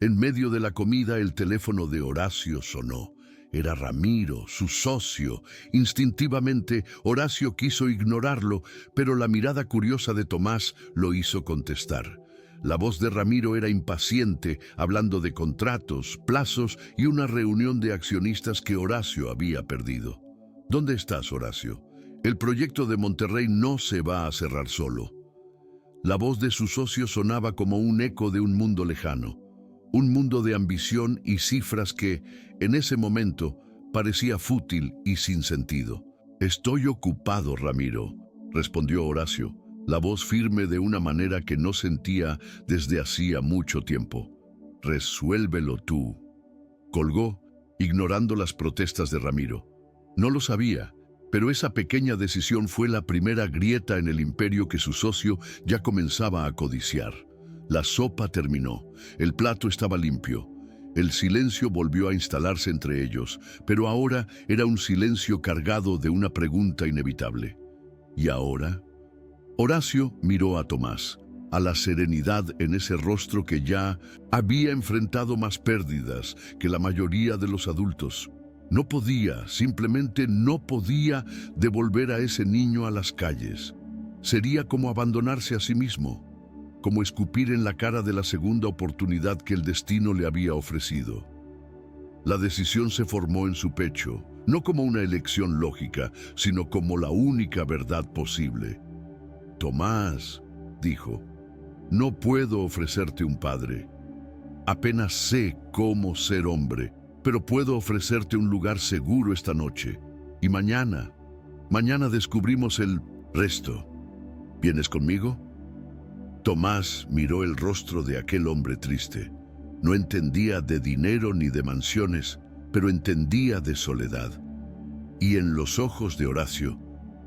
En medio de la comida, el teléfono de Horacio sonó. Era Ramiro, su socio. Instintivamente, Horacio quiso ignorarlo, pero la mirada curiosa de Tomás lo hizo contestar. La voz de Ramiro era impaciente, hablando de contratos, plazos y una reunión de accionistas que Horacio había perdido. ¿Dónde estás, Horacio? El proyecto de Monterrey no se va a cerrar solo. La voz de su socio sonaba como un eco de un mundo lejano. Un mundo de ambición y cifras que, en ese momento, parecía fútil y sin sentido. «Estoy ocupado, Ramiro», respondió Horacio, la voz firme de una manera que no sentía desde hacía mucho tiempo. «Resuélvelo tú». Colgó, ignorando las protestas de Ramiro. No lo sabía, pero esa pequeña decisión fue la primera grieta en el imperio que su socio ya comenzaba a codiciar. La sopa terminó, el plato estaba limpio. El silencio volvió a instalarse entre ellos, pero ahora era un silencio cargado de una pregunta inevitable. ¿Y ahora? Horacio miró a Tomás, a la serenidad en ese rostro que ya había enfrentado más pérdidas que la mayoría de los adultos. No podía, simplemente no podía devolver a ese niño a las calles. Sería como abandonarse a sí mismo, como escupir en la cara de la segunda oportunidad que el destino le había ofrecido. La decisión se formó en su pecho, no como una elección lógica, sino como la única verdad posible. «Tomás», dijo, «no puedo ofrecerte un padre. Apenas sé cómo ser hombre, pero puedo ofrecerte un lugar seguro esta noche. Y mañana descubrimos el resto. ¿Vienes conmigo?» Tomás miró el rostro de aquel hombre triste. No entendía de dinero ni de mansiones, pero entendía de soledad. Y en los ojos de Horacio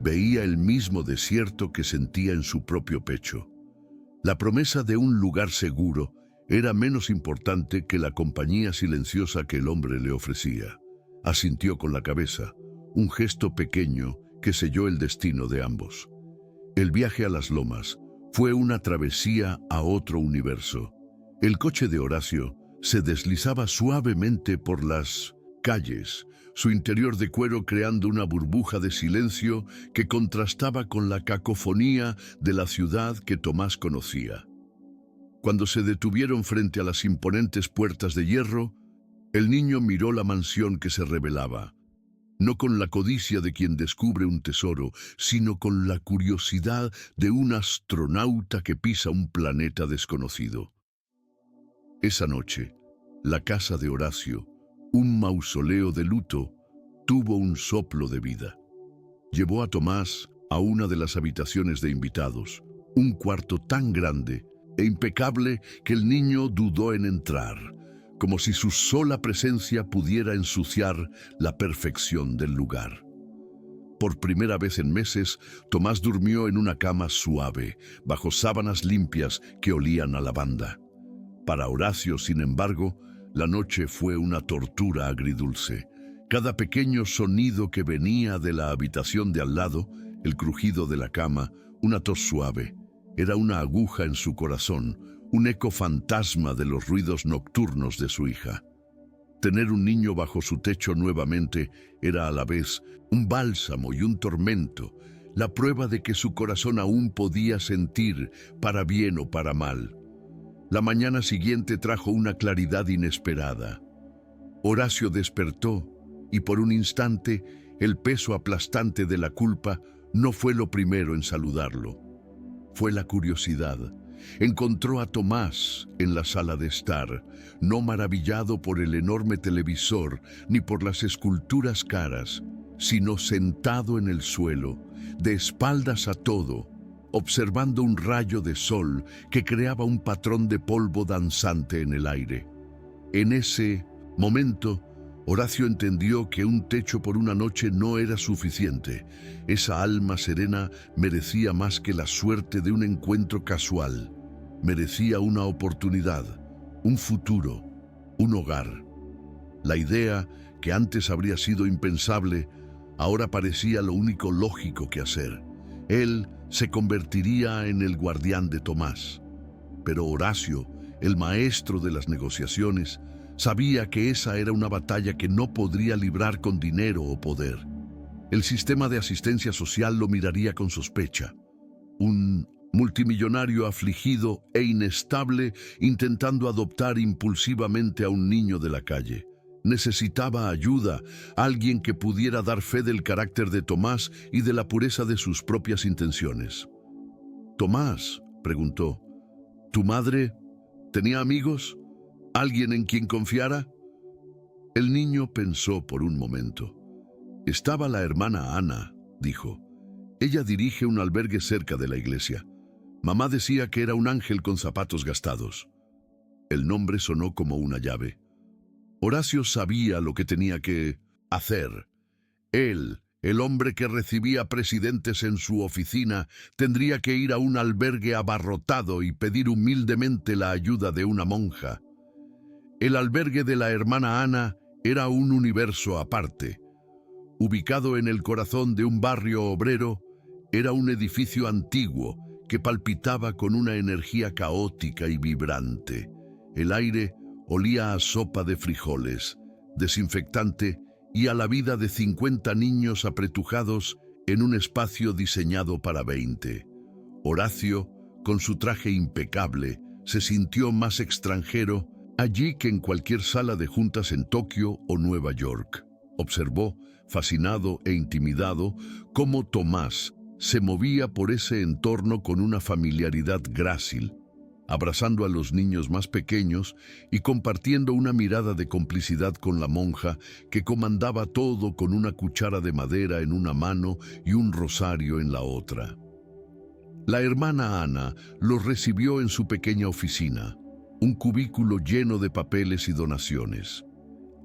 veía el mismo desierto que sentía en su propio pecho. La promesa de un lugar seguro era menos importante que la compañía silenciosa que el hombre le ofrecía. Asintió con la cabeza, un gesto pequeño que selló el destino de ambos. El viaje a las lomas fue una travesía a otro universo. El coche de Horacio se deslizaba suavemente por las calles, su interior de cuero creando una burbuja de silencio que contrastaba con la cacofonía de la ciudad que Tomás conocía. Cuando se detuvieron frente a las imponentes puertas de hierro, el niño miró la mansión que se revelaba, no con la codicia de quien descubre un tesoro, sino con la curiosidad de un astronauta que pisa un planeta desconocido. Esa noche, la casa de Horacio, un mausoleo de luto, tuvo un soplo de vida. Llevó a Tomás a una de las habitaciones de invitados, un cuarto tan grande e impecable que el niño dudó en entrar, como si su sola presencia pudiera ensuciar la perfección del lugar. Por primera vez en meses, Tomás durmió en una cama suave, bajo sábanas limpias que olían a lavanda. Para Horacio, sin embargo, la noche fue una tortura agridulce. Cada pequeño sonido que venía de la habitación de al lado, el crujido de la cama, una tos suave, era una aguja en su corazón, un eco fantasma de los ruidos nocturnos de su hija. Tener un niño bajo su techo nuevamente era a la vez un bálsamo y un tormento, la prueba de que su corazón aún podía sentir, para bien o para mal. La mañana siguiente trajo una claridad inesperada. Horacio despertó y por un instante el peso aplastante de la culpa no fue lo primero en saludarlo. Fue la curiosidad. Encontró a Tomás en la sala de estar, no maravillado por el enorme televisor ni por las esculturas caras, sino sentado en el suelo, de espaldas a todo, observando un rayo de sol que creaba un patrón de polvo danzante en el aire. En ese momento, Horacio entendió que un techo por una noche no era suficiente. Esa alma serena merecía más que la suerte de un encuentro casual. Merecía una oportunidad, un futuro, un hogar. La idea, que antes habría sido impensable, ahora parecía lo único lógico que hacer. Él se convertiría en el guardián de Tomás. Pero Horacio el maestro de las negociaciones, sabía que esa era una batalla que no podría librar con dinero o poder. El sistema de asistencia social lo miraría con sospecha. Un multimillonario afligido e inestable intentando adoptar impulsivamente a un niño de la calle. Necesitaba ayuda, alguien que pudiera dar fe del carácter de Tomás y de la pureza de sus propias intenciones. «Tomás», preguntó, «¿tu madre tenía amigos? ¿Alguien en quien confiara?» El niño pensó por un momento. «Estaba la hermana Ana», dijo. «Ella dirige un albergue cerca de la iglesia. Mamá decía que era un ángel con zapatos gastados». El nombre sonó como una llave. Horacio sabía lo que tenía que hacer. Él, el hombre que recibía presidentes en su oficina, tendría que ir a un albergue abarrotado y pedir humildemente la ayuda de una monja. El albergue de la hermana Ana era un universo aparte. Ubicado en el corazón de un barrio obrero, era un edificio antiguo que palpitaba con una energía caótica y vibrante. El aire olía a sopa de frijoles, desinfectante y a la vida de 50 niños apretujados en un espacio diseñado para 20. Horacio, con su traje impecable, se sintió más extranjero allí que en cualquier sala de juntas en Tokio o Nueva York. Observó, fascinado e intimidado, cómo Tomás se movía por ese entorno con una familiaridad grácil, abrazando a los niños más pequeños y compartiendo una mirada de complicidad con la monja que comandaba todo con una cuchara de madera en una mano y un rosario en la otra. La hermana Ana los recibió en su pequeña oficina, un cubículo lleno de papeles y donaciones.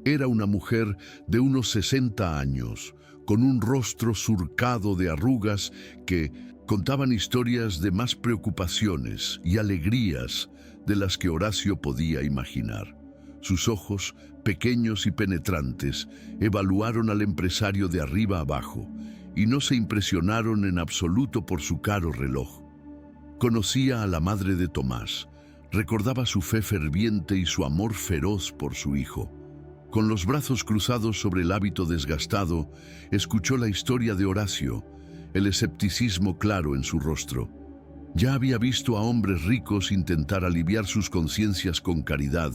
Era una mujer de unos 60 años, con un rostro surcado de arrugas que contaban historias de más preocupaciones y alegrías de las que Horacio podía imaginar. Sus ojos, pequeños y penetrantes, evaluaron al empresario de arriba abajo y no se impresionaron en absoluto por su caro reloj. Conocía a la madre de Tomás, recordaba su fe ferviente y su amor feroz por su hijo. Con los brazos cruzados sobre el hábito desgastado, escuchó la historia de Horacio, el escepticismo claro en su rostro. Ya había visto a hombres ricos intentar aliviar sus conciencias con caridad.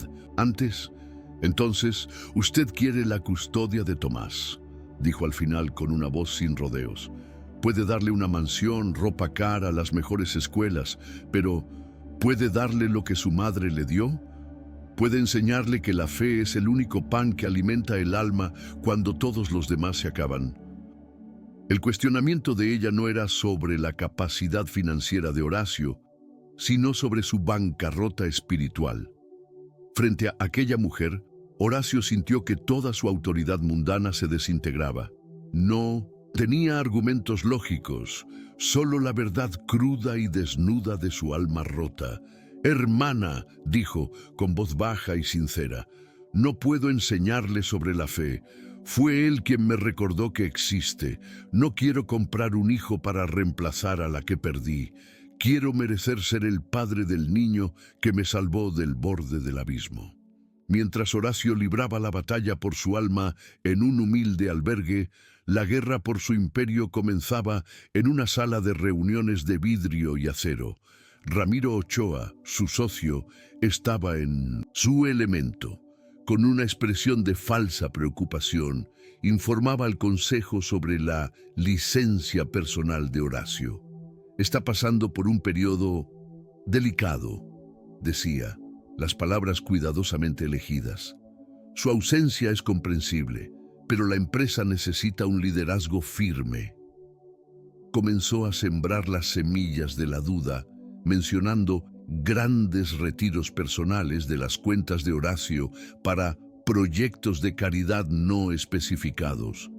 Entonces, usted quiere la custodia de Tomás, dijo al final con una voz sin rodeos. Puede darle una mansión, ropa cara, las mejores escuelas, pero ¿puede darle lo que su madre le dio? ¿Puede enseñarle que la fe es el único pan que alimenta el alma cuando todos los demás se acaban? El cuestionamiento de ella no era sobre la capacidad financiera de Horacio, sino sobre su bancarrota espiritual. Frente a aquella mujer, Horacio sintió que toda su autoridad mundana se desintegraba. No tenía argumentos lógicos, solo la verdad cruda y desnuda de su alma rota. «Hermana», dijo con voz baja y sincera, «no puedo enseñarle sobre la fe. Fue él quien me recordó que existe. No quiero comprar un hijo para reemplazar a la que perdí. Quiero merecer ser el padre del niño que me salvó del borde del abismo». Mientras Horacio libraba la batalla por su alma en un humilde albergue, la guerra por su imperio comenzaba en una sala de reuniones de vidrio y acero. Ramiro Ochoa, su socio, estaba en su elemento. Con una expresión de falsa preocupación, informaba al consejo sobre la licencia personal de Horacio. «Está pasando por un periodo delicado», decía, las palabras cuidadosamente elegidas. «Su ausencia es comprensible, pero la empresa necesita un liderazgo firme». Comenzó a sembrar las semillas de la duda, mencionando grandes retiros personales de las cuentas de Horacio para proyectos de caridad no especificados,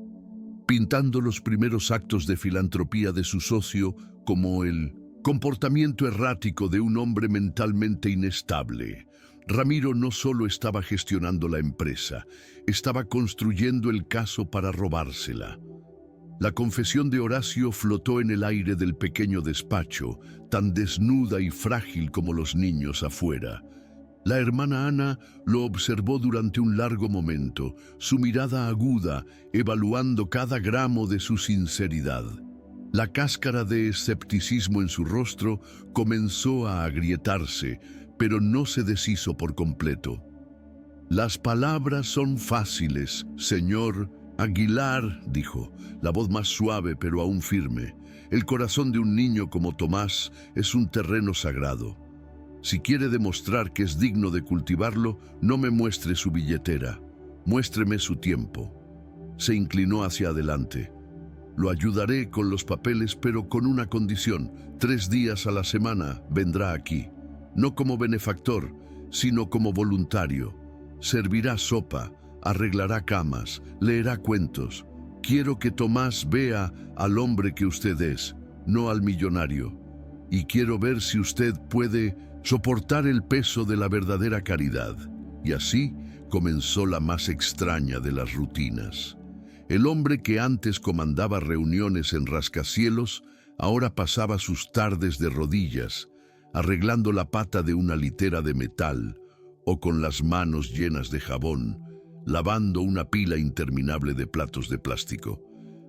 pintando los primeros actos de filantropía de su socio como el comportamiento errático de un hombre mentalmente inestable. Ramiro no solo estaba gestionando la empresa, estaba construyendo el caso para robársela. La confesión de Horacio flotó en el aire del pequeño despacho, tan desnuda y frágil como los niños afuera. La hermana Ana lo observó durante un largo momento, su mirada aguda, evaluando cada gramo de su sinceridad. La cáscara de escepticismo en su rostro comenzó a agrietarse, pero no se deshizo por completo. «Las palabras son fáciles, señor Aguilar», dijo, la voz más suave pero aún firme. «El corazón de un niño como Tomás es un terreno sagrado. Si quiere demostrar que es digno de cultivarlo, no me muestre su billetera, muéstreme su tiempo». Se inclinó hacia adelante. «Lo ayudaré con los papeles, pero con una condición. 3 días a la semana vendrá aquí, no como benefactor, sino como voluntario. Servirá sopa, arreglará camas, leerá cuentos. Quiero que Tomás vea al hombre que usted es, no al millonario. Y quiero ver si usted puede soportar el peso de la verdadera caridad». Y así comenzó la más extraña de las rutinas. El hombre que antes comandaba reuniones en rascacielos, ahora pasaba sus tardes de rodillas, arreglando la pata de una litera de metal, o con las manos llenas de jabón, lavando una pila interminable de platos de plástico.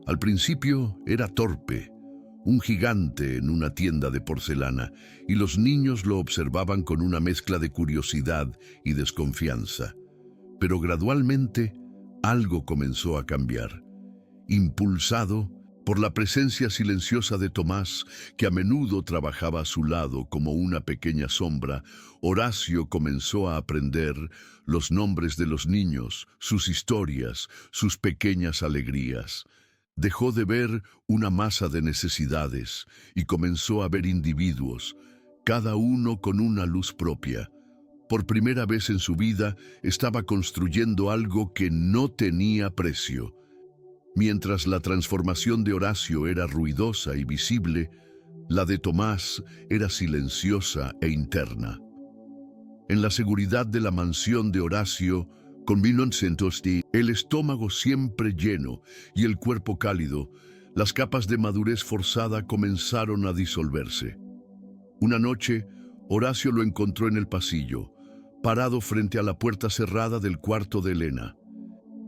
Al principio era torpe, un gigante en una tienda de porcelana, y los niños lo observaban con una mezcla de curiosidad y desconfianza. Pero gradualmente algo comenzó a cambiar. Impulsado por la presencia silenciosa de Tomás, que a menudo trabajaba a su lado como una pequeña sombra, Horacio comenzó a aprender los nombres de los niños, sus historias, sus pequeñas alegrías. Dejó de ver una masa de necesidades y comenzó a ver individuos, cada uno con una luz propia. Por primera vez en su vida estaba construyendo algo que no tenía precio. Mientras la transformación de Horacio era ruidosa y visible, la de Tomás era silenciosa e interna. En la seguridad de la mansión de Horacio, con el estómago siempre lleno y el cuerpo cálido, las capas de madurez forzada comenzaron a disolverse. Una noche, Horacio lo encontró en el pasillo, parado frente a la puerta cerrada del cuarto de Elena.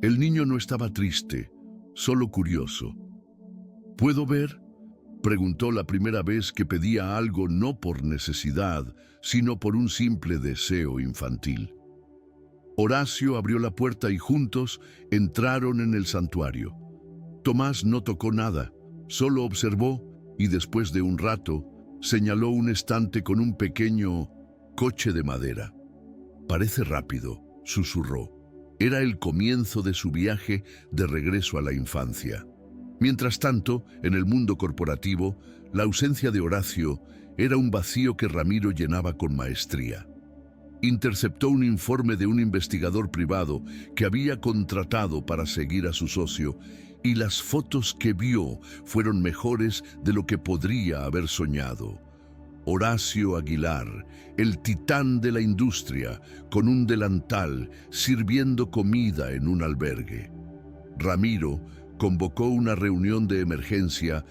El niño no estaba triste, solo curioso. «¿Puedo ver?», preguntó la primera vez que pedía algo no por necesidad, sino por un simple deseo infantil. Horacio abrió la puerta y juntos entraron en el santuario. Tomás no tocó nada, solo observó y después de un rato señaló un estante con un pequeño coche de madera. «Parece rápido», susurró. Era el comienzo de su viaje de regreso a la infancia. Mientras tanto, en el mundo corporativo, la ausencia de Horacio era un vacío que Ramiro llenaba con maestría. Interceptó un informe de un investigador privado que había contratado para seguir a su socio, y las fotos que vio fueron mejores de lo que podría haber soñado. Horacio Aguilar, el titán de la industria, con un delantal, sirviendo comida en un albergue. Ramiro convocó una reunión de emergencia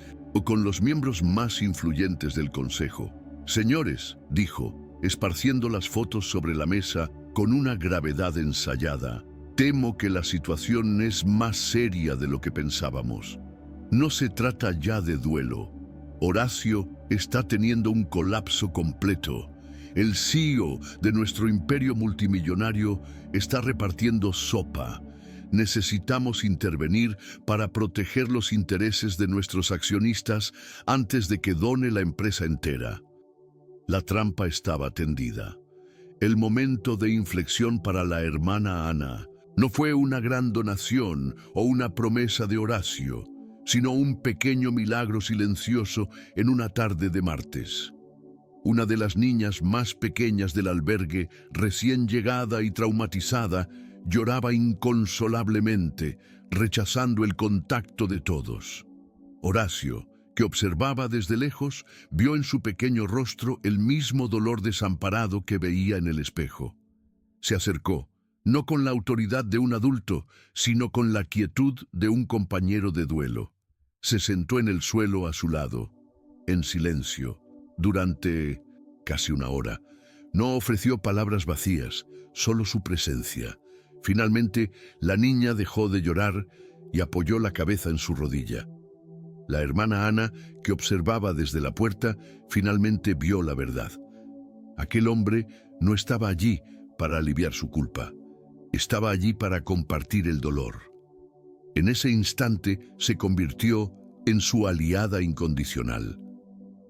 con los miembros más influyentes del consejo. «Señores», dijo, esparciendo las fotos sobre la mesa con una gravedad ensayada, «temo que la situación es más seria de lo que pensábamos. No se trata ya de duelo. Horacio está teniendo un colapso completo. El CEO de nuestro imperio multimillonario está repartiendo sopa. Necesitamos intervenir para proteger los intereses de nuestros accionistas antes de que done la empresa entera». La trampa estaba tendida. El momento de inflexión para la hermana Ana no fue una gran donación o una promesa de Horacio, sino un pequeño milagro silencioso en una tarde de martes. Una de las niñas más pequeñas del albergue, recién llegada y traumatizada, lloraba inconsolablemente, rechazando el contacto de todos. Horacio, que observaba desde lejos, vio en su pequeño rostro el mismo dolor desamparado que veía en el espejo. Se acercó, no con la autoridad de un adulto, sino con la quietud de un compañero de duelo. Se sentó en el suelo a su lado, en silencio, durante casi una hora, No ofreció palabras vacías, solo su presencia. Finalmente, la niña dejó de llorar y apoyó la cabeza en su rodilla. La hermana Ana, que observaba desde la puerta, finalmente vio la verdad. Aquel hombre no estaba allí para aliviar su culpa. Estaba allí para compartir el dolor. En ese instante se convirtió en su aliada incondicional.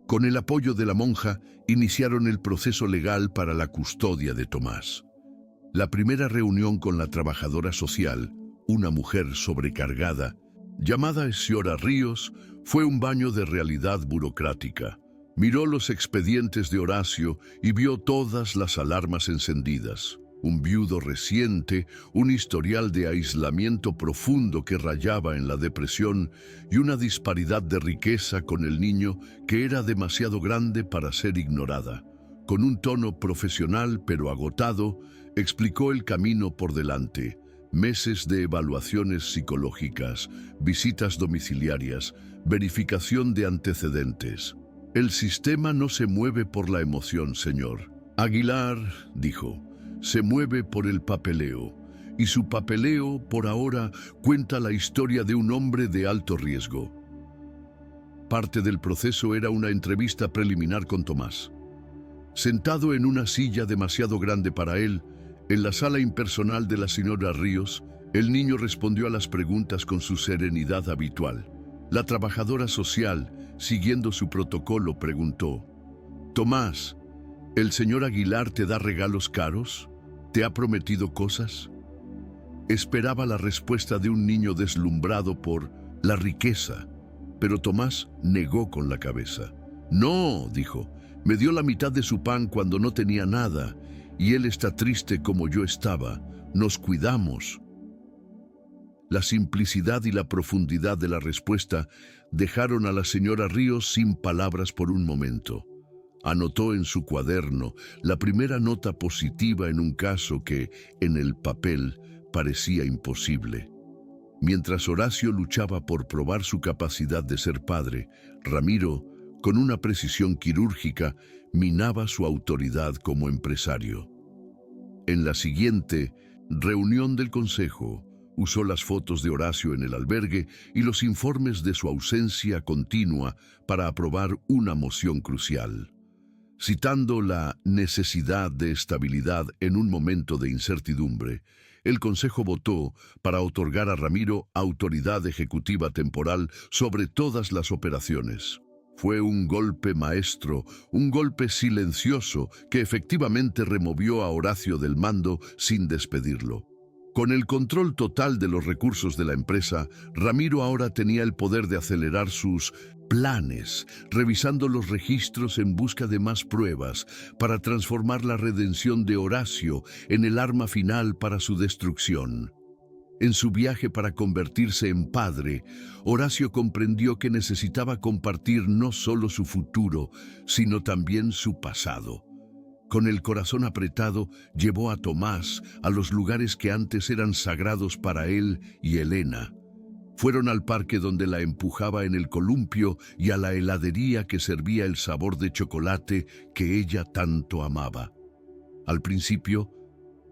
Con el apoyo de la monja, iniciaron el proceso legal para la custodia de Tomás. La primera reunión con la trabajadora social, una mujer sobrecargada, llamada Xiora Ríos, fue un baño de realidad burocrática. Miró los expedientes de Horacio y vio todas las alarmas encendidas. Un viudo reciente, un historial de aislamiento profundo que rayaba en la depresión y una disparidad de riqueza con el niño que era demasiado grande para ser ignorada. Con un tono profesional pero agotado, explicó el camino por delante. Meses de evaluaciones psicológicas, visitas domiciliarias, verificación de antecedentes. El sistema no se mueve por la emoción, señor. Aguilar, dijo, se mueve por el papeleo, y su papeleo, por ahora, cuenta la historia de un hombre de alto riesgo. Parte del proceso era una entrevista preliminar con Tomás. Sentado en una silla demasiado grande para él, en la sala impersonal de la señora Ríos, el niño respondió a las preguntas con su serenidad habitual. La trabajadora social, siguiendo su protocolo, preguntó: «Tomás, ¿el señor Aguilar te da regalos caros? ¿Te ha prometido cosas?». Esperaba la respuesta de un niño deslumbrado por la riqueza, pero Tomás negó con la cabeza. «No», dijo, «me dio la mitad de su pan cuando no tenía nada, y él está triste como yo estaba. Nos cuidamos». La simplicidad y la profundidad de la respuesta dejaron a la señora Ríos sin palabras por un momento. Anotó en su cuaderno la primera nota positiva en un caso que, en el papel, parecía imposible. Mientras Horacio luchaba por probar su capacidad de ser padre, Ramiro, con una precisión quirúrgica, minaba su autoridad como empresario. En la siguiente reunión del consejo, usó las fotos de Horacio en el albergue y los informes de su ausencia continua para aprobar una moción crucial. Citando la necesidad de estabilidad en un momento de incertidumbre, el Consejo votó para otorgar a Ramiro autoridad ejecutiva temporal sobre todas las operaciones. Fue un golpe maestro, un golpe silencioso que efectivamente removió a Horacio del mando sin despedirlo. Con el control total de los recursos de la empresa, Ramiro ahora tenía el poder de acelerar sus planes, revisando los registros en busca de más pruebas para transformar la redención de Horacio en el arma final para su destrucción. En su viaje para convertirse en padre, Horacio comprendió que necesitaba compartir no solo su futuro, sino también su pasado. Con el corazón apretado, llevó a Tomás a los lugares que antes eran sagrados para él y Elena. Fueron al parque donde la empujaba en el columpio y a la heladería que servía el sabor de chocolate que ella tanto amaba. Al principio,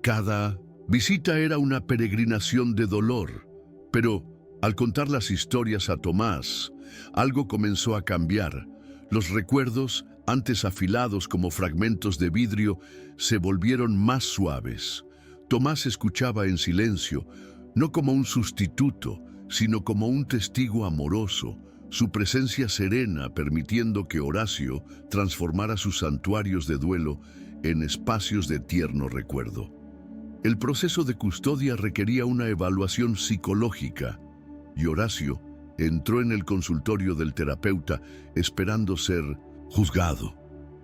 cada visita era una peregrinación de dolor, pero al contar las historias a Tomás, algo comenzó a cambiar. Los recuerdos, antes afilados como fragmentos de vidrio, se volvieron más suaves. Tomás escuchaba en silencio, no como un sustituto, sino como un testigo amoroso, su presencia serena permitiendo que Horacio transformara sus santuarios de duelo en espacios de tierno recuerdo. El proceso de custodia requería una evaluación psicológica, y Horacio entró en el consultorio del terapeuta esperando ser juzgado.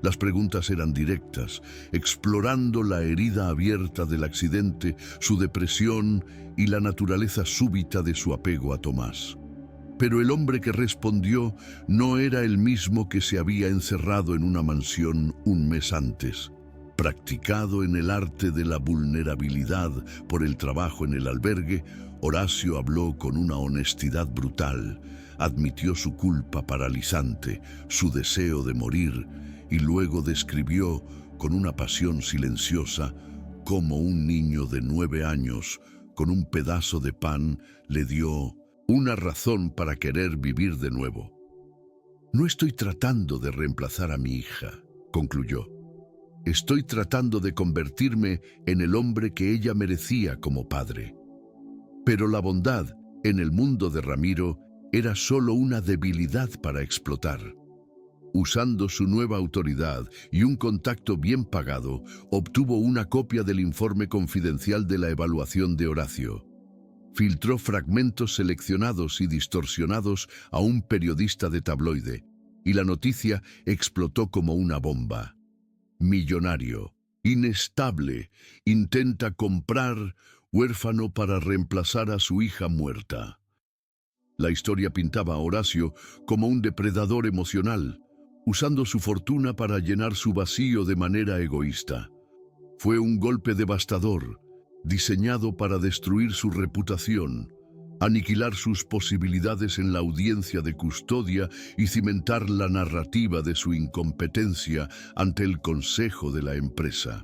Las preguntas eran directas, explorando la herida abierta del accidente, su depresión y la naturaleza súbita de su apego a Tomás. Pero el hombre que respondió no era el mismo que se había encerrado en una mansión un mes antes. Practicado en el arte de la vulnerabilidad por el trabajo en el albergue, Horacio habló con una honestidad brutal, admitió su culpa paralizante, su deseo de morir, y luego describió con una pasión silenciosa, como un niño de 9 años, con un pedazo de pan, le dio una razón para querer vivir de nuevo. No estoy tratando de reemplazar a mi hija, concluyó. Estoy tratando de convertirme en el hombre que ella merecía como padre. Pero la bondad en el mundo de Ramiro era solo una debilidad para explotar. Usando su nueva autoridad y un contacto bien pagado, obtuvo una copia del informe confidencial de la evaluación de Horacio. Filtró fragmentos seleccionados y distorsionados a un periodista de tabloide, y la noticia explotó como una bomba. Millonario, inestable, intenta comprar huérfano para reemplazar a su hija muerta. La historia pintaba a Horacio como un depredador emocional, usando su fortuna para llenar su vacío de manera egoísta. Fue un golpe devastador, diseñado para destruir su reputación, aniquilar sus posibilidades en la audiencia de custodia y cimentar la narrativa de su incompetencia ante el consejo de la empresa.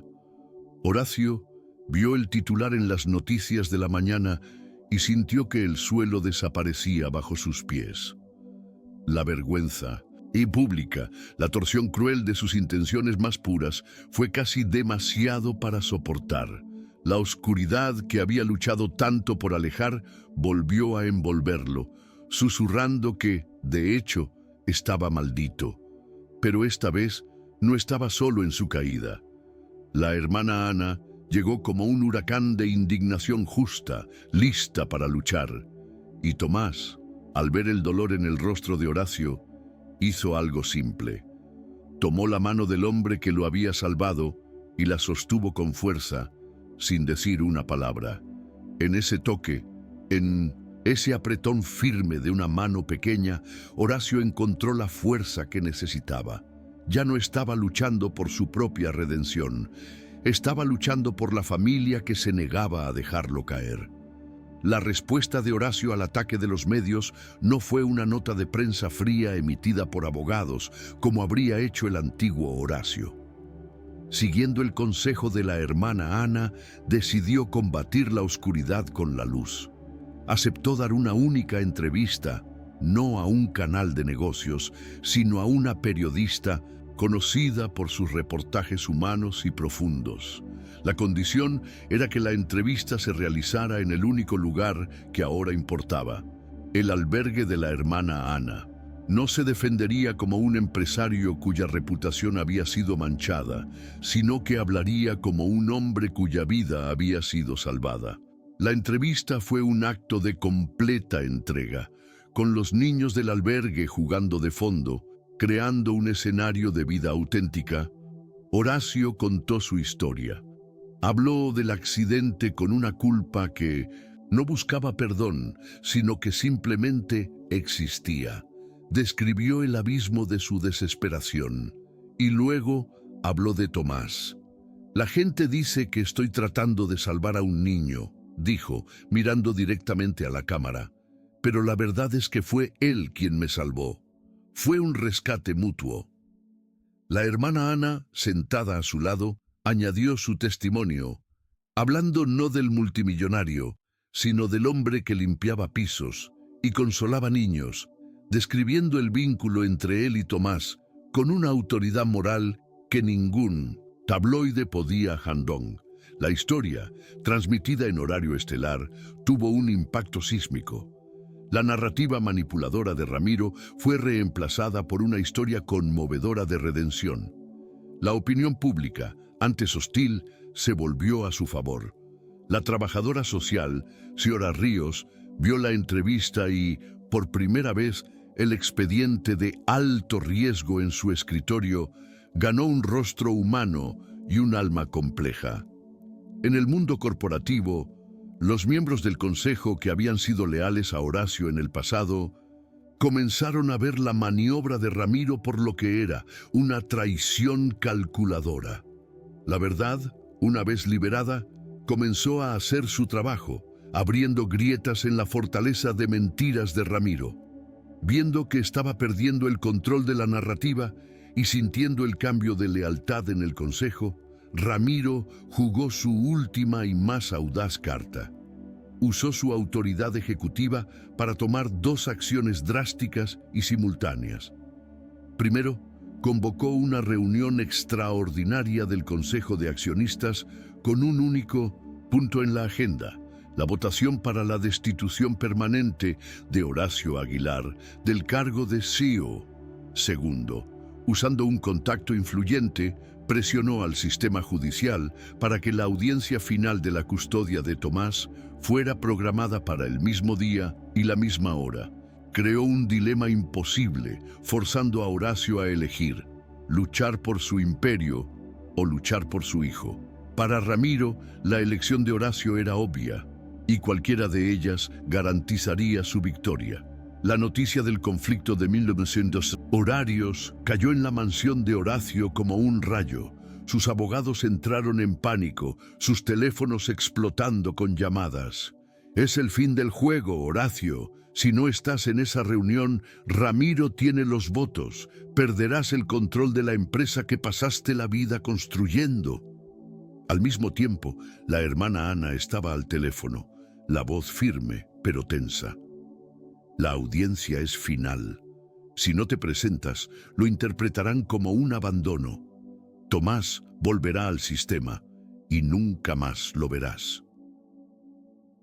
Horacio vio el titular en las noticias de la mañana y sintió que el suelo desaparecía bajo sus pies. La vergüenza y pública, la torsión cruel de sus intenciones más puras, fue casi demasiado para soportar. La oscuridad que había luchado tanto por alejar volvió a envolverlo, susurrando que, de hecho, estaba maldito. Pero esta vez no estaba solo en su caída. La hermana Ana llegó como un huracán de indignación justa, lista para luchar. Y Tomás, al ver el dolor en el rostro de Horacio, hizo algo simple. Tomó la mano del hombre que lo había salvado y la sostuvo con fuerza, sin decir una palabra. En ese toque, en ese apretón firme de una mano pequeña, Horacio encontró la fuerza que necesitaba. Ya no estaba luchando por su propia redención, estaba luchando por la familia que se negaba a dejarlo caer. La respuesta de Horacio al ataque de los medios no fue una nota de prensa fría emitida por abogados, como habría hecho el antiguo Horacio. Siguiendo el consejo de la hermana Ana, decidió combatir la oscuridad con la luz. Aceptó dar una única entrevista, no a un canal de negocios, sino a una periodista conocida por sus reportajes humanos y profundos. La condición era que la entrevista se realizara en el único lugar que ahora importaba, el albergue de la hermana Ana. No se defendería como un empresario cuya reputación había sido manchada, sino que hablaría como un hombre cuya vida había sido salvada. La entrevista fue un acto de completa entrega, con los niños del albergue jugando de fondo, creando un escenario de vida auténtica. Horacio contó su historia. Habló del accidente con una culpa que no buscaba perdón, sino que simplemente existía. Describió el abismo de su desesperación y luego habló de Tomás. La gente dice que estoy tratando de salvar a un niño, dijo, mirando directamente a la cámara, pero la verdad es que fue él quien me salvó. Fue un rescate mutuo. La hermana Ana, sentada a su lado, añadió su testimonio, hablando no del multimillonario, sino del hombre que limpiaba pisos y consolaba niños, describiendo el vínculo entre él y Tomás con una autoridad moral que ningún tabloide podía jandón. La historia, transmitida en horario estelar, tuvo un impacto sísmico. La narrativa manipuladora de Ramiro fue reemplazada por una historia conmovedora de redención. La opinión pública, antes hostil, se volvió a su favor. La trabajadora social, Ciora Ríos, vio la entrevista y, por primera vez, el expediente de alto riesgo en su escritorio ganó un rostro humano y un alma compleja. En el mundo corporativo, los miembros del consejo que habían sido leales a Horacio en el pasado comenzaron a ver la maniobra de Ramiro por lo que era, una traición calculadora. La verdad, una vez liberada, comenzó a hacer su trabajo, abriendo grietas en la fortaleza de mentiras de Ramiro. Viendo que estaba perdiendo el control de la narrativa, y sintiendo el cambio de lealtad en el consejo, Ramiro jugó su última y más audaz carta. Usó su autoridad ejecutiva para tomar dos acciones drásticas y simultáneas. Primero, convocó una reunión extraordinaria del Consejo de Accionistas con un único punto en la agenda: la votación para la destitución permanente de Horacio Aguilar del cargo de CEO. Segundo, usando un contacto influyente, presionó al sistema judicial para que la audiencia final de la custodia de Tomás fuera programada para el mismo día y la misma hora. Creó un dilema imposible, forzando a Horacio a elegir: luchar por su imperio o luchar por su hijo. Para Ramiro, la elección de Horacio era obvia, y cualquiera de ellas garantizaría su victoria. La noticia del conflicto de 1900 horarios cayó en la mansión de Horacio como un rayo. Sus abogados entraron en pánico, sus teléfonos explotando con llamadas. «Es el fin del juego, Horacio. Si no estás en esa reunión, Ramiro tiene los votos. Perderás el control de la empresa que pasaste la vida construyendo». Al mismo tiempo, la hermana Ana estaba al teléfono, la voz firme pero tensa. «La audiencia es final. Si no te presentas, lo interpretarán como un abandono. Tomás volverá al sistema y nunca más lo verás».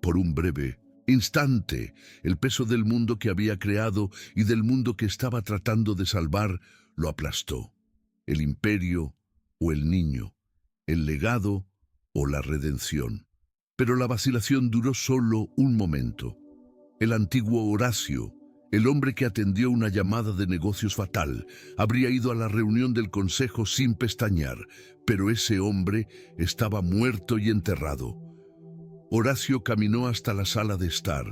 Por un breve instante, el peso del mundo que había creado y del mundo que estaba tratando de salvar lo aplastó. El imperio o el niño, el legado o la redención. Pero la vacilación duró solo un momento. El antiguo Horacio, el hombre que atendió una llamada de negocios fatal, habría ido a la reunión del consejo sin pestañear, pero ese hombre estaba muerto y enterrado. Horacio caminó hasta la sala de estar,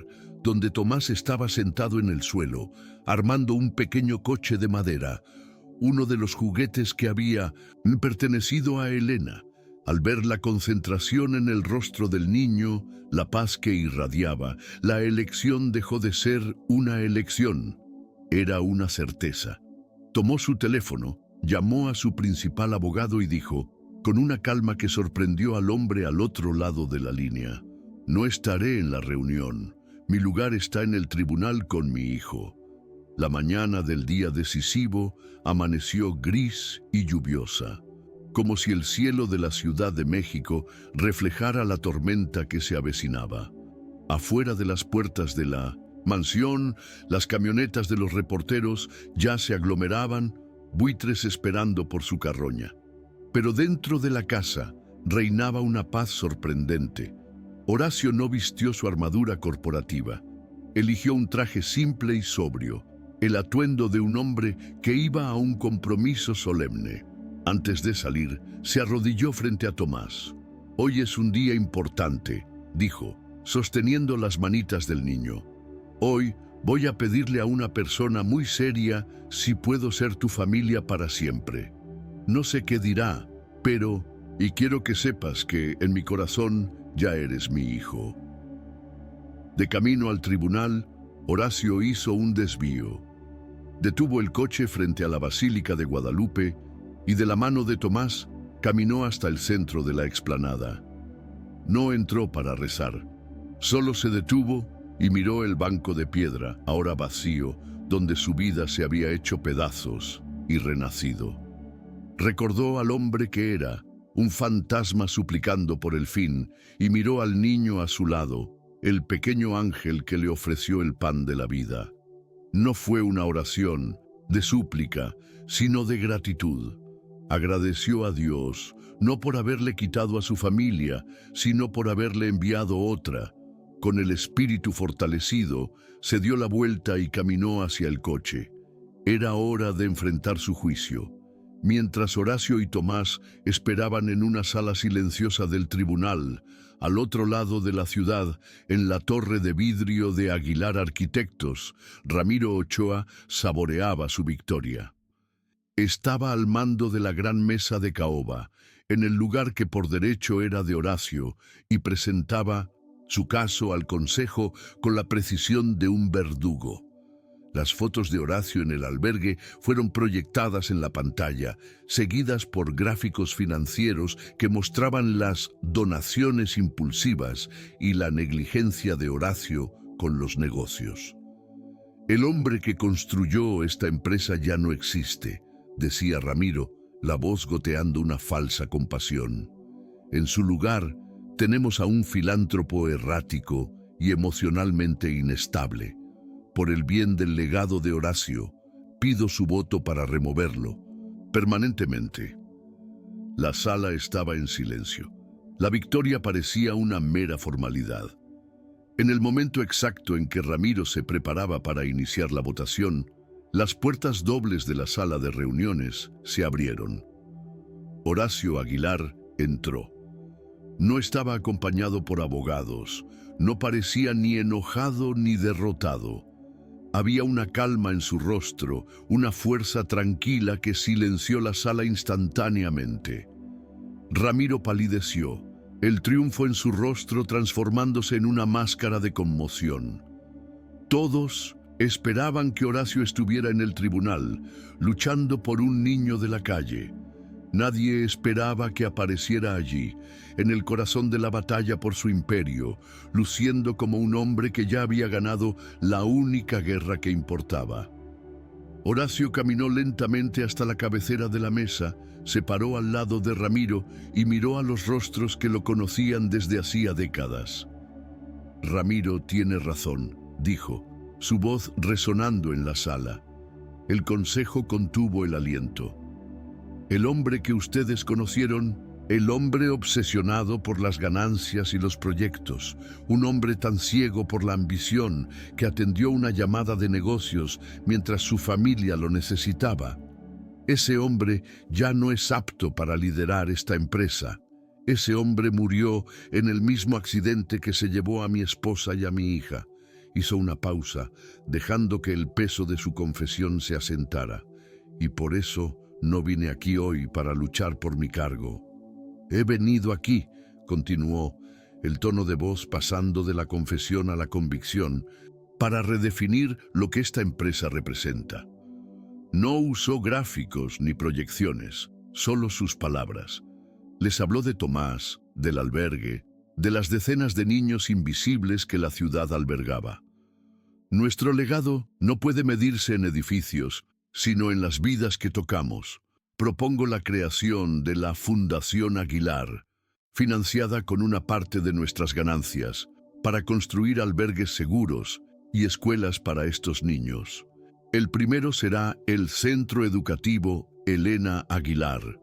donde Tomás estaba sentado en el suelo, armando un pequeño coche de madera, uno de los juguetes que había pertenecido a Elena. Al ver la concentración en el rostro del niño, la paz que irradiaba, la elección dejó de ser una elección. Era una certeza. Tomó su teléfono, llamó a su principal abogado y dijo, con una calma que sorprendió al hombre al otro lado de la línea: «No estaré en la reunión. Mi lugar está en el tribunal con mi hijo». La mañana del día decisivo amaneció gris y lluviosa, como si el cielo de la Ciudad de México reflejara la tormenta que se avecinaba. Afuera de las puertas de la mansión, las camionetas de los reporteros ya se aglomeraban, buitres esperando por su carroña. Pero dentro de la casa reinaba una paz sorprendente. Horacio no vistió su armadura corporativa. Eligió un traje simple y sobrio, el atuendo de un hombre que iba a un compromiso solemne. Antes de salir, se arrodilló frente a Tomás. «Hoy es un día importante», dijo, sosteniendo las manitas del niño. «Hoy voy a pedirle a una persona muy seria si puedo ser tu familia para siempre. No sé qué dirá, pero, y quiero que sepas que en mi corazón ya eres mi hijo». De camino al tribunal, Horacio hizo un desvío. Detuvo el coche frente a la Basílica de Guadalupe y de la mano de Tomás caminó hasta el centro de la explanada. No entró para rezar. Solo se detuvo y miró el banco de piedra, ahora vacío, donde su vida se había hecho pedazos y renacido. Recordó al hombre que era, un fantasma suplicando por el fin, y miró al niño a su lado, el pequeño ángel que le ofreció el pan de la vida. No fue una oración de súplica, sino de gratitud. Agradeció a Dios, no por haberle quitado a su familia, sino por haberle enviado otra. Con el espíritu fortalecido, se dio la vuelta y caminó hacia el coche. Era hora de enfrentar su juicio. Mientras Horacio y Tomás esperaban en una sala silenciosa del tribunal, al otro lado de la ciudad, en la torre de vidrio de Aguilar Arquitectos, Ramiro Ochoa saboreaba su victoria. Estaba al mando de la gran mesa de caoba, en el lugar que por derecho era de Horacio, y presentaba su caso al consejo con la precisión de un verdugo. Las fotos de Horacio en el albergue fueron proyectadas en la pantalla, seguidas por gráficos financieros que mostraban las donaciones impulsivas y la negligencia de Horacio con los negocios. El hombre que construyó esta empresa ya no existe, decía Ramiro, la voz goteando una falsa compasión. En su lugar, tenemos a un filántropo errático y emocionalmente inestable. Por el bien del legado de Horacio, pido su voto para removerlo, permanentemente. La sala estaba en silencio. La victoria parecía una mera formalidad. En el momento exacto en que Ramiro se preparaba para iniciar la votación, las puertas dobles de la sala de reuniones se abrieron. Horacio Aguilar entró. No estaba acompañado por abogados, no parecía ni enojado ni derrotado. Había una calma en su rostro, una fuerza tranquila que silenció la sala instantáneamente. Ramiro palideció, el triunfo en su rostro transformándose en una máscara de conmoción. Todos esperaban que Horacio estuviera en el tribunal, luchando por un niño de la calle. Nadie esperaba que apareciera allí, en el corazón de la batalla por su imperio, luciendo como un hombre que ya había ganado la única guerra que importaba. Horacio caminó lentamente hasta la cabecera de la mesa, se paró al lado de Ramiro y miró a los rostros que lo conocían desde hacía décadas. Ramiro tiene razón, dijo, su voz resonando en la sala. El consejo contuvo el aliento. El hombre que ustedes conocieron, el hombre obsesionado por las ganancias y los proyectos, un hombre tan ciego por la ambición que atendió una llamada de negocios mientras su familia lo necesitaba. Ese hombre ya no es apto para liderar esta empresa. Ese hombre murió en el mismo accidente que se llevó a mi esposa y a mi hija. Hizo una pausa, dejando que el peso de su confesión se asentara. Y por eso no vine aquí hoy para luchar por mi cargo. He venido aquí, continuó, el tono de voz pasando de la confesión a la convicción, para redefinir lo que esta empresa representa. No usó gráficos ni proyecciones, solo sus palabras. Les habló de Tomás, del albergue, de las decenas de niños invisibles que la ciudad albergaba. Nuestro legado no puede medirse en edificios, sino en las vidas que tocamos. Propongo la creación de la Fundación Aguilar, financiada con una parte de nuestras ganancias, para construir albergues seguros y escuelas para estos niños. El primero será el Centro Educativo Elena Aguilar.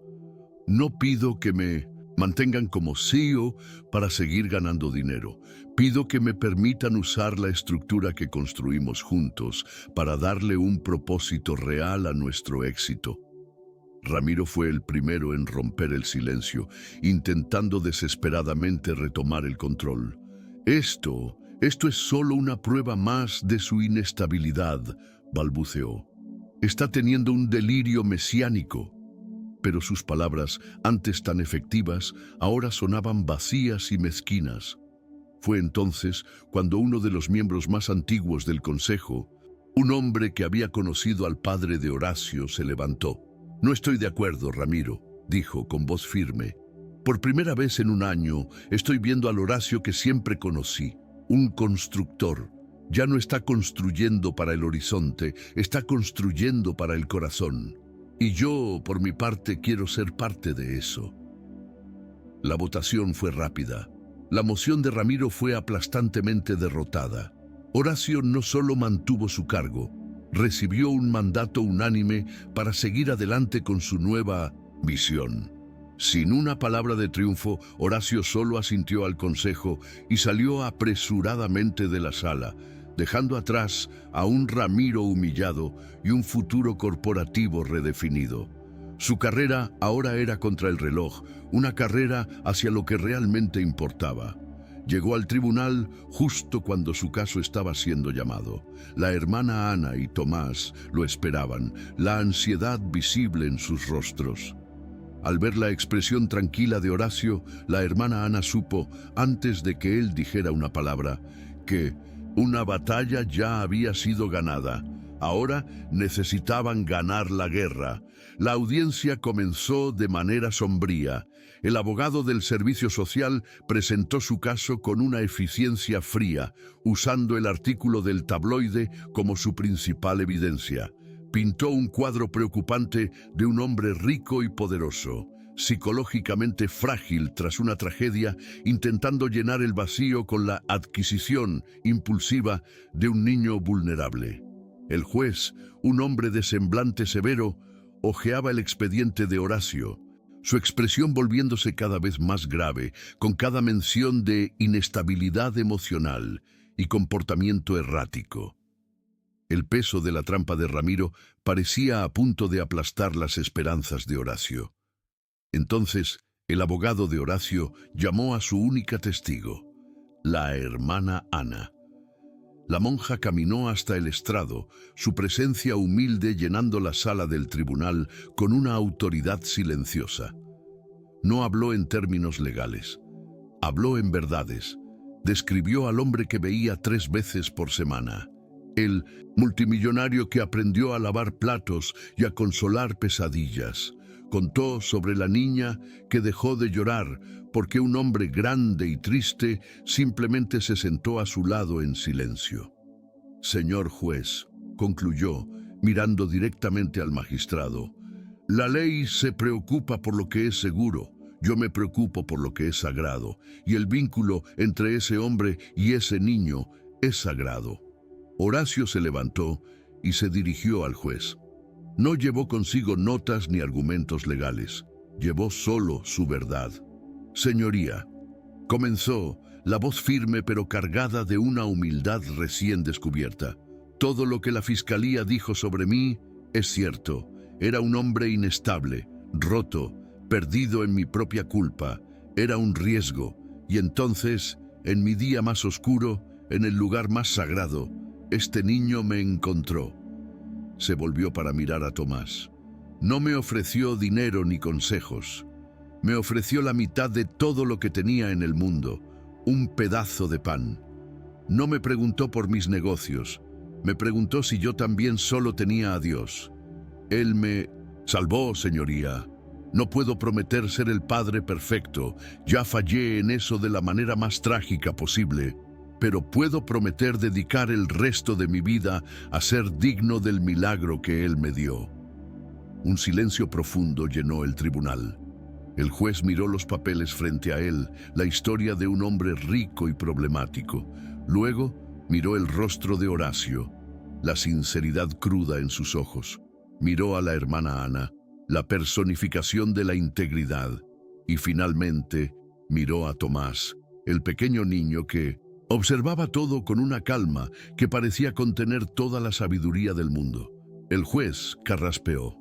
No pido que me mantengan como CEO para seguir ganando dinero. Pido que me permitan usar la estructura que construimos juntos para darle un propósito real a nuestro éxito. Ramiro fue el primero en romper el silencio, intentando desesperadamente retomar el control. Esto es solo una prueba más de su inestabilidad, balbuceó. Está teniendo un delirio mesiánico. Pero sus palabras, antes tan efectivas, ahora sonaban vacías y mezquinas. Fue entonces cuando uno de los miembros más antiguos del consejo, un hombre que había conocido al padre de Horacio, se levantó. No estoy de acuerdo, Ramiro, dijo con voz firme. Por primera vez en un año estoy viendo al Horacio que siempre conocí, un constructor. Ya no está construyendo para el horizonte, está construyendo para el corazón. Y yo, por mi parte, quiero ser parte de eso. La votación fue rápida. La moción de Ramiro fue aplastantemente derrotada. Horacio no solo mantuvo su cargo, recibió un mandato unánime para seguir adelante con su nueva visión. Sin una palabra de triunfo, Horacio solo asintió al consejo y salió apresuradamente de la sala, dejando atrás a un Ramiro humillado y un futuro corporativo redefinido. Su carrera ahora era contra el reloj, una carrera hacia lo que realmente importaba. Llegó al tribunal justo cuando su caso estaba siendo llamado. La hermana Ana y Tomás lo esperaban, la ansiedad visible en sus rostros. Al ver la expresión tranquila de Horacio, la hermana Ana supo, antes de que él dijera una palabra, que una batalla ya había sido ganada. Ahora necesitaban ganar la guerra. La audiencia comenzó de manera sombría. El abogado del servicio social presentó su caso con una eficiencia fría, usando el artículo del tabloide como su principal evidencia. Pintó un cuadro preocupante de un hombre rico y poderoso, psicológicamente frágil tras una tragedia, intentando llenar el vacío con la adquisición impulsiva de un niño vulnerable. El juez, un hombre de semblante severo, hojeaba el expediente de Horacio, su expresión volviéndose cada vez más grave, con cada mención de inestabilidad emocional y comportamiento errático. El peso de la trampa de Ramiro parecía a punto de aplastar las esperanzas de Horacio. Entonces, el abogado de Horacio llamó a su única testigo, la hermana Ana. La monja caminó hasta el estrado, su presencia humilde llenando la sala del tribunal con una autoridad silenciosa. No habló en términos legales, habló en verdades. Describió al hombre que veía 3 veces por semana. El multimillonario que aprendió a lavar platos y a consolar pesadillas. Contó sobre la niña que dejó de llorar porque un hombre grande y triste simplemente se sentó a su lado en silencio. Señor juez, concluyó, mirando directamente al magistrado, la ley se preocupa por lo que es seguro, yo me preocupo por lo que es sagrado, y el vínculo entre ese hombre y ese niño es sagrado. Horacio se levantó y se dirigió al juez. No llevó consigo notas ni argumentos legales, llevó solo su verdad. Señoría, comenzó, la voz firme pero cargada de una humildad recién descubierta. Todo lo que la fiscalía dijo sobre mí es cierto. Era un hombre inestable, roto, perdido en mi propia culpa. Era un riesgo. Y entonces, en mi día más oscuro, en el lugar más sagrado, este niño me encontró. Se volvió para mirar a Tomás. No me ofreció dinero ni consejos. Me ofreció la mitad de todo lo que tenía en el mundo, un pedazo de pan. No me preguntó por mis negocios. Me preguntó si yo también solo tenía a Dios. Él me salvó, señoría. No puedo prometer ser el padre perfecto. Ya fallé en eso de la manera más trágica posible. Pero puedo prometer dedicar el resto de mi vida a ser digno del milagro que Él me dio. Un silencio profundo llenó el tribunal. El juez miró los papeles frente a él, la historia de un hombre rico y problemático. Luego miró el rostro de Horacio, la sinceridad cruda en sus ojos. Miró a la hermana Ana, la personificación de la integridad. Y finalmente miró a Tomás, el pequeño niño que observaba todo con una calma que parecía contener toda la sabiduría del mundo. El juez carraspeó.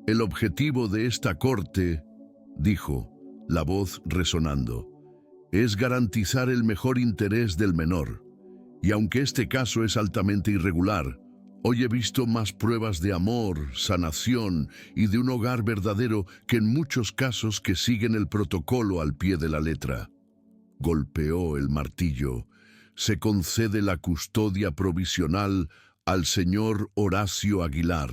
El objetivo de esta corte, dijo, la voz resonando, es garantizar el mejor interés del menor. Y aunque este caso es altamente irregular, hoy he visto más pruebas de amor, sanación y de un hogar verdadero que en muchos casos que siguen el protocolo al pie de la letra. Golpeó el martillo. Se concede la custodia provisional al señor Horacio Aguilar.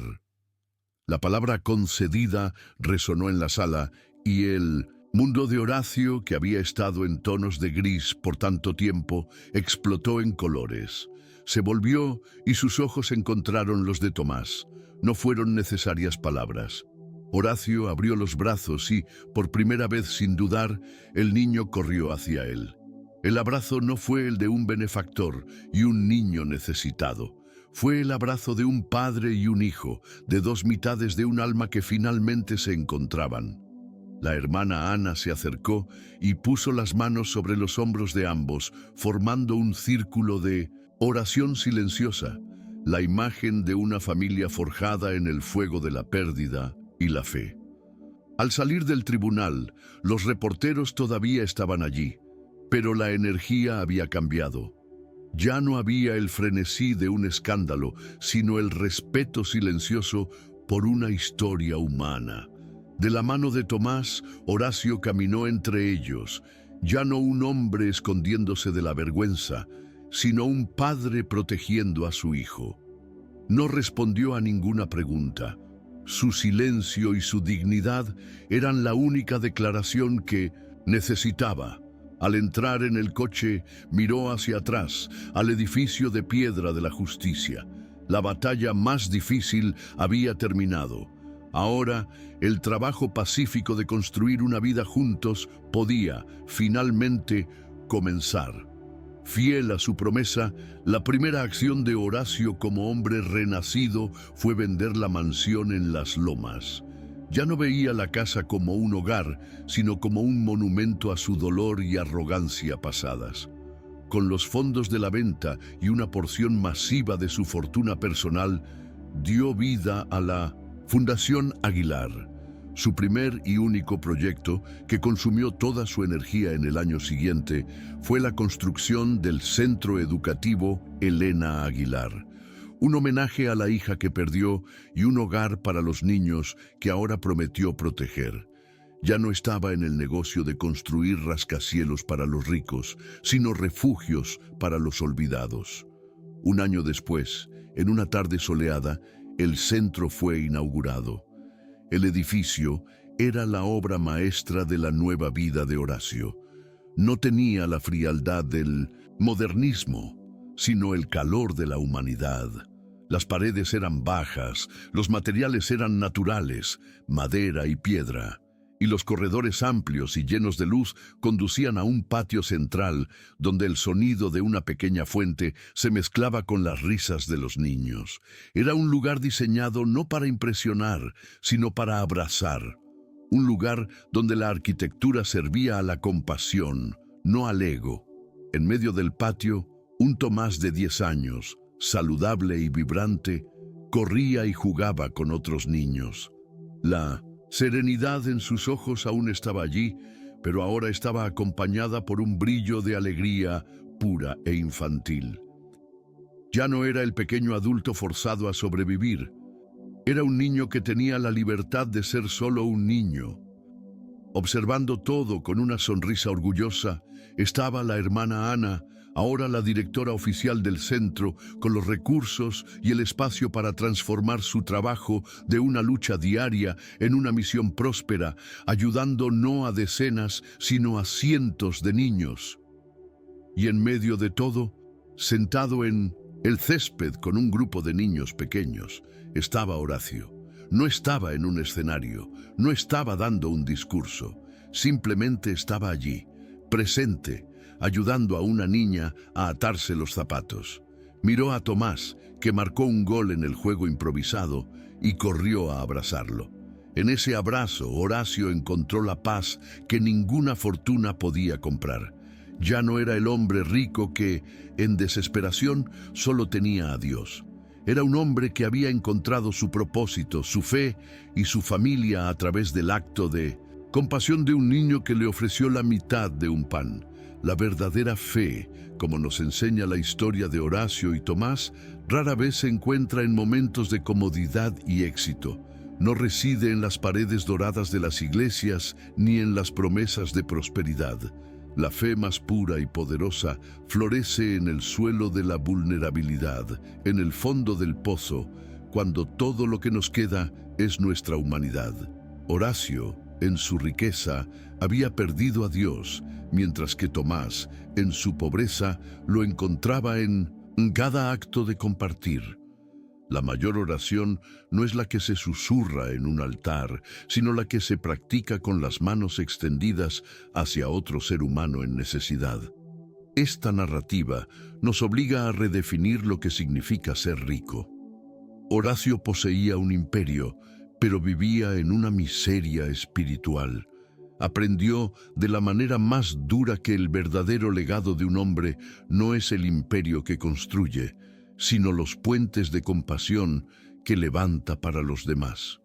La palabra concedida resonó en la sala y el mundo de Horacio, que había estado en tonos de gris por tanto tiempo, explotó en colores. Se volvió y sus ojos encontraron los de Tomás. No fueron necesarias palabras. Horacio abrió los brazos y, por primera vez sin dudar, el niño corrió hacia él. El abrazo no fue el de un benefactor y un niño necesitado. Fue el abrazo de un padre y un hijo, de 2 mitades de un alma que finalmente se encontraban. La hermana Ana se acercó y puso las manos sobre los hombros de ambos, formando un círculo de oración silenciosa, la imagen de una familia forjada en el fuego de la pérdida y la fe. Al salir del tribunal, los reporteros todavía estaban allí, pero la energía había cambiado. Ya no había el frenesí de un escándalo, sino el respeto silencioso por una historia humana. De la mano de Tomás, Horacio caminó entre ellos, ya no un hombre escondiéndose de la vergüenza, sino un padre protegiendo a su hijo. No respondió a ninguna pregunta. Su silencio y su dignidad eran la única declaración que necesitaba. Al entrar en el coche, miró hacia atrás, al edificio de piedra de la justicia. La batalla más difícil había terminado. Ahora, el trabajo pacífico de construir una vida juntos podía, finalmente, comenzar. Fiel a su promesa, la primera acción de Horacio como hombre renacido fue vender la mansión en Las Lomas. Ya no veía la casa como un hogar, sino como un monumento a su dolor y arrogancia pasadas. Con los fondos de la venta y una porción masiva de su fortuna personal, dio vida a la Fundación Aguilar, su primer y único proyecto, que consumió toda su energía en el año siguiente, fue la construcción del Centro Educativo Elena Aguilar, un homenaje a la hija que perdió y un hogar para los niños que ahora prometió proteger. Ya no estaba en el negocio de construir rascacielos para los ricos, sino refugios para los olvidados. Un año después, en una tarde soleada, el centro fue inaugurado. El edificio era la obra maestra de la nueva vida de Horacio. No tenía la frialdad del modernismo, sino el calor de la humanidad. Las paredes eran bajas, los materiales eran naturales, madera y piedra, y los corredores amplios y llenos de luz conducían a un patio central donde el sonido de una pequeña fuente se mezclaba con las risas de los niños. Era un lugar diseñado no para impresionar, sino para abrazar. Un lugar donde la arquitectura servía a la compasión, no al ego. En medio del patio, un Tomás de 10 años, saludable y vibrante, corría y jugaba con otros niños. La serenidad en sus ojos aún estaba allí, pero ahora estaba acompañada por un brillo de alegría pura e infantil. Ya no era el pequeño adulto forzado a sobrevivir. Era un niño que tenía la libertad de ser solo un niño. Observando todo con una sonrisa orgullosa, estaba la hermana Ana, ahora la directora oficial del centro, con los recursos y el espacio para transformar su trabajo de una lucha diaria en una misión próspera, ayudando no a decenas, sino a cientos de niños. Y en medio de todo, sentado en el césped con un grupo de niños pequeños, estaba Horacio. No estaba en un escenario, no estaba dando un discurso, simplemente estaba allí, presente, ayudando a una niña a atarse los zapatos. Miró a Tomás, que marcó un gol en el juego improvisado, y corrió a abrazarlo. En ese abrazo, Horacio encontró la paz que ninguna fortuna podía comprar. Ya no era el hombre rico que, en desesperación, solo tenía a Dios. Era un hombre que había encontrado su propósito, su fe y su familia a través del acto de compasión de un niño que le ofreció la mitad de un pan. La verdadera fe, como nos enseña la historia de Horacio y Tomás, rara vez se encuentra en momentos de comodidad y éxito. No reside en las paredes doradas de las iglesias ni en las promesas de prosperidad. La fe más pura y poderosa florece en el suelo de la vulnerabilidad, en el fondo del pozo, cuando todo lo que nos queda es nuestra humanidad. Horacio, en su riqueza, había perdido a Dios, mientras que Tomás, en su pobreza, lo encontraba en cada acto de compartir. La mayor oración no es la que se susurra en un altar, sino la que se practica con las manos extendidas hacia otro ser humano en necesidad. Esta narrativa nos obliga a redefinir lo que significa ser rico. Horacio poseía un imperio, pero vivía en una miseria espiritual. Aprendió de la manera más dura que el verdadero legado de un hombre no es el imperio que construye, sino los puentes de compasión que levanta para los demás.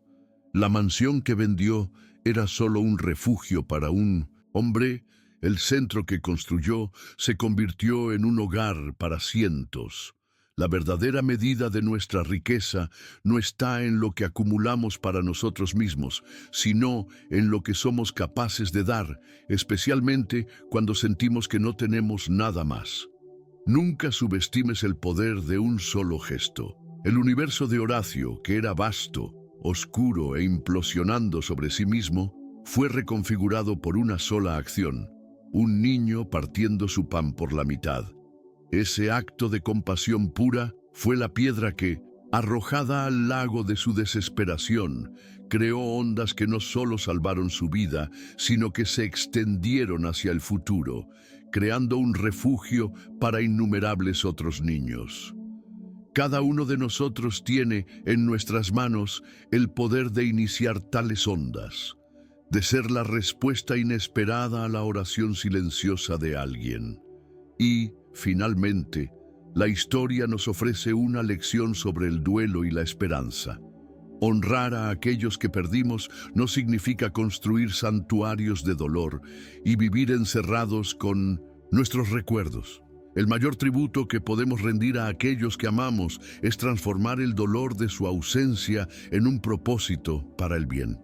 La mansión que vendió era solo un refugio para un hombre. El centro que construyó se convirtió en un hogar para cientos. La verdadera medida de nuestra riqueza no está en lo que acumulamos para nosotros mismos, sino en lo que somos capaces de dar, especialmente cuando sentimos que no tenemos nada más. Nunca subestimes el poder de un solo gesto. El universo de Horacio, que era vasto, oscuro e implosionando sobre sí mismo, fue reconfigurado por una sola acción: un niño partiendo su pan por la mitad. Ese acto de compasión pura fue la piedra que, arrojada al lago de su desesperación, creó ondas que no solo salvaron su vida, sino que se extendieron hacia el futuro, creando un refugio para innumerables otros niños. Cada uno de nosotros tiene en nuestras manos el poder de iniciar tales ondas, de ser la respuesta inesperada a la oración silenciosa de alguien. Y, finalmente, la historia nos ofrece una lección sobre el duelo y la esperanza. Honrar a aquellos que perdimos no significa construir santuarios de dolor y vivir encerrados con nuestros recuerdos. El mayor tributo que podemos rendir a aquellos que amamos es transformar el dolor de su ausencia en un propósito para el bien.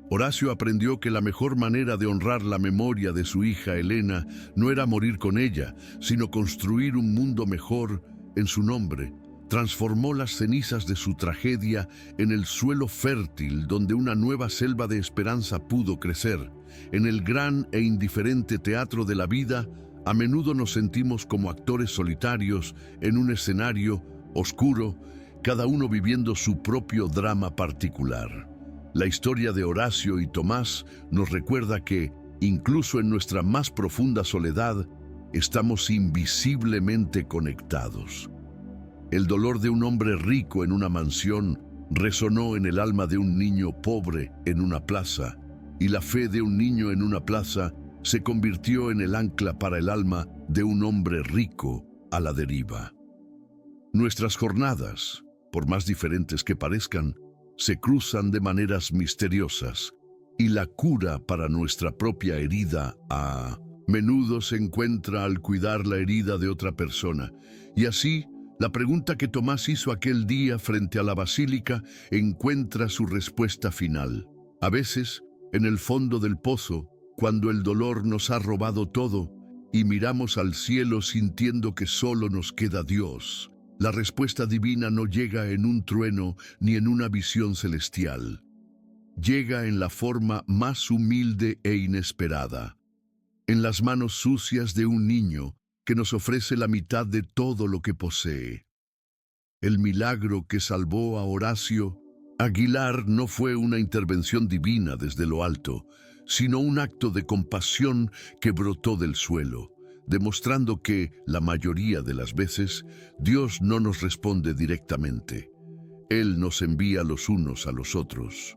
Horacio aprendió que la mejor manera de honrar la memoria de su hija Helena no era morir con ella, sino construir un mundo mejor en su nombre. Transformó las cenizas de su tragedia en el suelo fértil donde una nueva selva de esperanza pudo crecer. En el gran e indiferente teatro de la vida, a menudo nos sentimos como actores solitarios en un escenario oscuro, cada uno viviendo su propio drama particular. La historia de Horacio y Tomás nos recuerda que, incluso en nuestra más profunda soledad, estamos invisiblemente conectados. El dolor de un hombre rico en una mansión resonó en el alma de un niño pobre en una plaza, y la fe de un niño en una plaza se convirtió en el ancla para el alma de un hombre rico a la deriva. Nuestras jornadas, por más diferentes que parezcan, se cruzan de maneras misteriosas, y la cura para nuestra propia herida a menudo se encuentra al cuidar la herida de otra persona. Y así, la pregunta que Tomás hizo aquel día frente a la basílica encuentra su respuesta final. A veces, en el fondo del pozo, cuando el dolor nos ha robado todo y miramos al cielo sintiendo que solo nos queda Dios, la respuesta divina no llega en un trueno ni en una visión celestial. Llega en la forma más humilde e inesperada, en las manos sucias de un niño que nos ofrece la mitad de todo lo que posee. El milagro que salvó a Horacio Aguilar no fue una intervención divina desde lo alto, sino un acto de compasión que brotó del suelo, demostrando que, la mayoría de las veces, Dios no nos responde directamente. Él nos envía los unos a los otros.